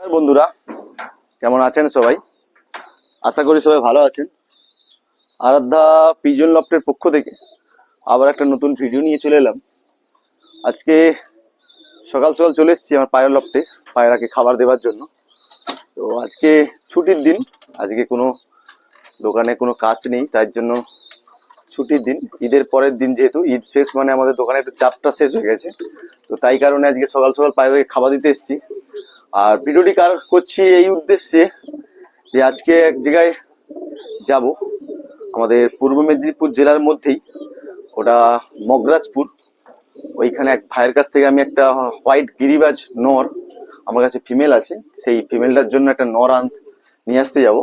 নমস্কার বন্ধুরা, কেমন আছেন সবাই? আশা করি সবাই ভালো আছেন। আরাধ্যা পিজন লফটের পক্ষ থেকে আবার একটা নতুন ভিডিও নিয়ে চলে এলাম। আজকে সকাল সকাল চলে এসেছি আমার পায়রা লফটে পায়রাকে খাবার দেওয়ার জন্য। তো আজকে ছুটির দিন, আজকে কোনো দোকানে কোনো কাজ নেই, তাই জন্য ছুটির দিন। ঈদের পরের দিন, যেহেতু ঈদ শেষ, মানে আমাদের দোকানে একটু চাপটা শেষ হয়ে গেছে। তো তাই কারণে আজকে সকাল সকাল পায়রাকে খাবার দিতে এসেছি। আর ভিডিওটি করছি এই উদ্দেশ্যে যে আজকে এক জায়গায় যাব, আমাদের পূর্ব মেদিনীপুর জেলার মধ্যেই, ওটা মগরাজপুর। ওইখানে এক ভাইয়ের কাছ থেকে আমি একটা হোয়াইট গিরিবাজ নর, আমার কাছে ফিমেল আছে, সেই ফিমেলটার জন্য একটা নর নিয়ে আসতে যাব।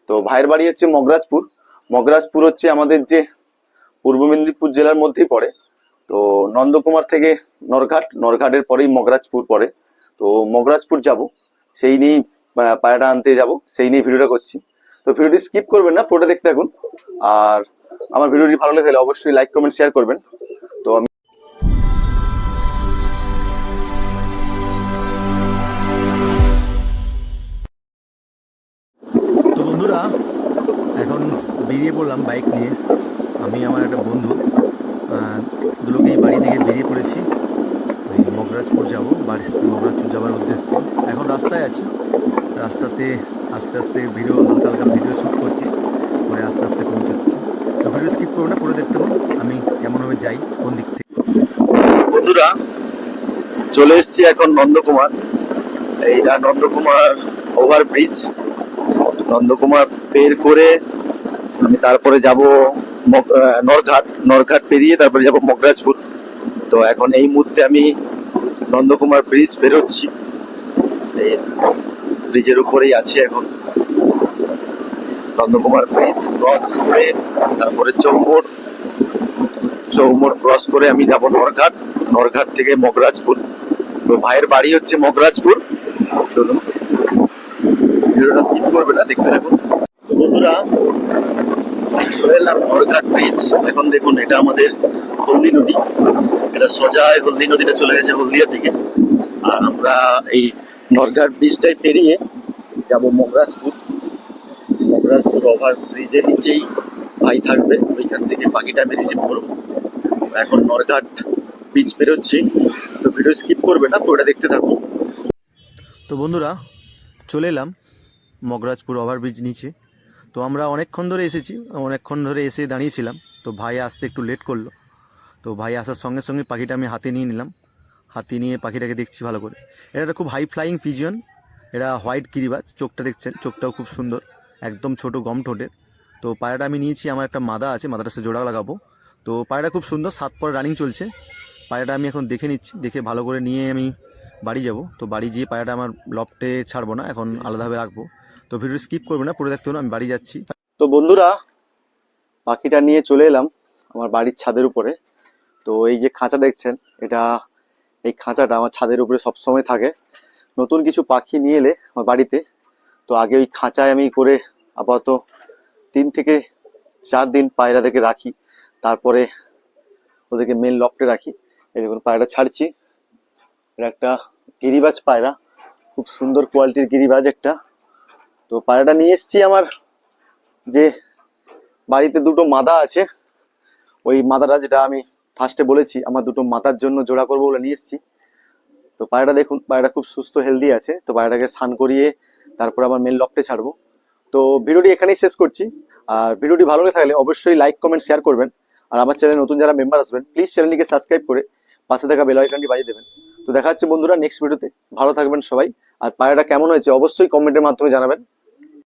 তো ভাইয়ের বাড়ি হচ্ছে মগরাজপুর। মগরাজপুর হচ্ছে আমাদের যে পূর্ব মেদিনীপুর জেলার মধ্যেই পড়ে। তো নন্দকুমার থেকে নরঘাট, নরঘাটের পরেই মগরাজপুর পড়ে। তো মগরাজপুর যাব, সেই নিয়েই পায়রাটা আনতে যাব, সেই নিয়ে ভিডিওটা করছি। তো ভিডিওটি স্কিপ করবেন না, পুরোটা দেখতে থাকুন। আর আমার ভিডিওটি ভালো লেগে থাকলে অবশ্যই লাইক কমেন্ট শেয়ার করবেন। তো আমি তো বন্ধুরা, এখন বেরিয়ে পড়লাম বাইক নিয়ে। আমি আমার একটা বন্ধু দুলোকেই বাড়ি থেকে বেরিয়ে পড়েছি। ওই মগরাজপুর যাব, মগরাজপুর যাওয়ার উদ্দেশ্যে এখন রাস্তায় আছি। রাস্তাতে আস্তে আস্তে ভিডিও, হালকা হালকা ভিডিও শ্যুট করছি, করে আস্তে আস্তে পৌঁছচ্ছি। তো ভিডিও স্কিপ করবো না, পুরো দেখতে থাকুন আমি কেমনভাবে যাই, কোন দিক থেকে। বন্ধুরা চলে এসেছি এখন নন্দকুমার। এইটা নন্দকুমার ওভারব্রিজ। নন্দকুমার বের করে আমি তারপরে যাব নরঘাট। নরঘাট পেরিয়ে তারপরে যাব মগরাজপুর। তো এখন এই মুহূর্তে আমি নন্দকুমার ব্রিজ বেরোচ্ছি, এই ব্রিজের উপরেই আছি এখন। নন্দকুমার ব্রিজ ক্রস করে তারপরে চৌমোড় ক্রস করে আমি যাব নরঘাট। নরঘাট থেকে মগরাজপুর। তো ভাইয়ের বাড়ি হচ্ছে মগরাজপুর। চলুন, ভিডিওটা স্কিপ করবে না, দেখতে থাকুন। তো বন্ধুরা চলে এলাম নরঘাট ব্রিজ। এখন দেখুন, এটা আমাদের হলদি নদী, এটা সোজাই হলদি নদীটা চলে গেছে হলদিয়ার দিকে। আর আমরা এই নরঘাট ব্রিজটাই পেরিয়ে যাব মগরাজপুর। মগরাজপুর ওভার ব্রিজের নিচেই ভাই থাকবে, ওইখান থেকে বাকিটা আমি রিসিভ করবো। এখন নরঘাট ব্রিজ বেরোচ্ছি। তো ভিডিও স্কিপ করবে না, পুরোটা দেখতে থাকুন। তো বন্ধুরা চলে এলাম মগরাজপুর ওভারব্রিজ নিচে। তো আমরা অনেকক্ষণ ধরে এসে দাঁড়িয়েছিলাম। তো ভাই আসতে একটু লেট করলো। তো ভাই আসার সঙ্গে সঙ্গে পাখিটা আমি হাতে নিয়ে নিলাম। হাতে নিয়ে পাখিটাকে দেখছি ভালো করে। এটা একটা খুব হাই ফ্লাইং পিজিয়ন। এটা হোয়াইট গিরিবাজ, চোখটা দেখছেন, চোখটাও খুব সুন্দর, একদম ছোট গম ঠোঁটের। তো পায়রাটা আমি নিয়েছি, আমার একটা মাদা আছে, মাদাটার সাথে জোড়া লাগাবো। তো পায়রাটা খুব সুন্দর, 7 পরে রানিং চলছে। পায়রাটা আমি এখন দেখে নিচ্ছি, দেখে ভালো করে নিয়ে আমি বাড়ি যাব। তো বাড়ি গিয়ে পায়রাটা আমার লফটে ছাড়বো না, এখন আলাদাভাবে রাখবো। তো ভিডিও স্কিপ করবে না, পুরো দেখতে হলো, আমি বাড়ি যাচ্ছি। তো বন্ধুরা পাখিটা নিয়ে চলে এলাম আমার বাড়ির ছাদের উপরে। তো এই যে খাঁচা দেখছেন, এই খাঁচাটা আমার ছাদের উপরে সবসময় থাকে। নতুন কিছু পাখি নিয়ে এলে আমার বাড়িতে, তো আগে ওই খাঁচায় আমি করে আপাতত 3 থেকে 4 দিন পায়রাদেরকে রাখি, তারপরে ওদেরকে মেন লফটে রাখি। এই দেখুন পায়রা ছাড়ছি, এটা একটা গিরিবাজ পায়রা, খুব সুন্দর কোয়ালিটির গিরিবাজ একটা। তো পায়রাটা নিয়ে এসছি আমার যে বাড়িতে দুটো মাদা আছে, ওই মাদাটা যেটা আমি ফার্স্টে বলেছি আমার দুটো মাদার জন্য জোড়া করবো বলে নিয়ে এসছি। তো পায়রাটা দেখুন, পায়রাটা খুব সুস্থ হেলদি আছে। তো পায়রাটাকে স্নান করিয়ে তারপর আবার মেন লফটে ছাড়বো। তো ভিডিওটি এখানেই শেষ করছি। আর ভিডিওটি ভালো লেগে থাকলে অবশ্যই লাইক কমেন্ট শেয়ার করবেন। আর আমার চ্যানেলে নতুন যারা মেম্বার আসবেন, প্লিজ চ্যানেলটিকে সাবস্ক্রাইব করে পাশে থাকা বেল আইকনটি বাজিয়ে দেবেন। তো দেখা হচ্ছে বন্ধুরা নেক্সট ভিডিওতে। ভালো থাকবেন সবাই। আর পায়রাটা কেমন হয়েছে অবশ্যই কমেন্টের মাধ্যমে জানাবেন।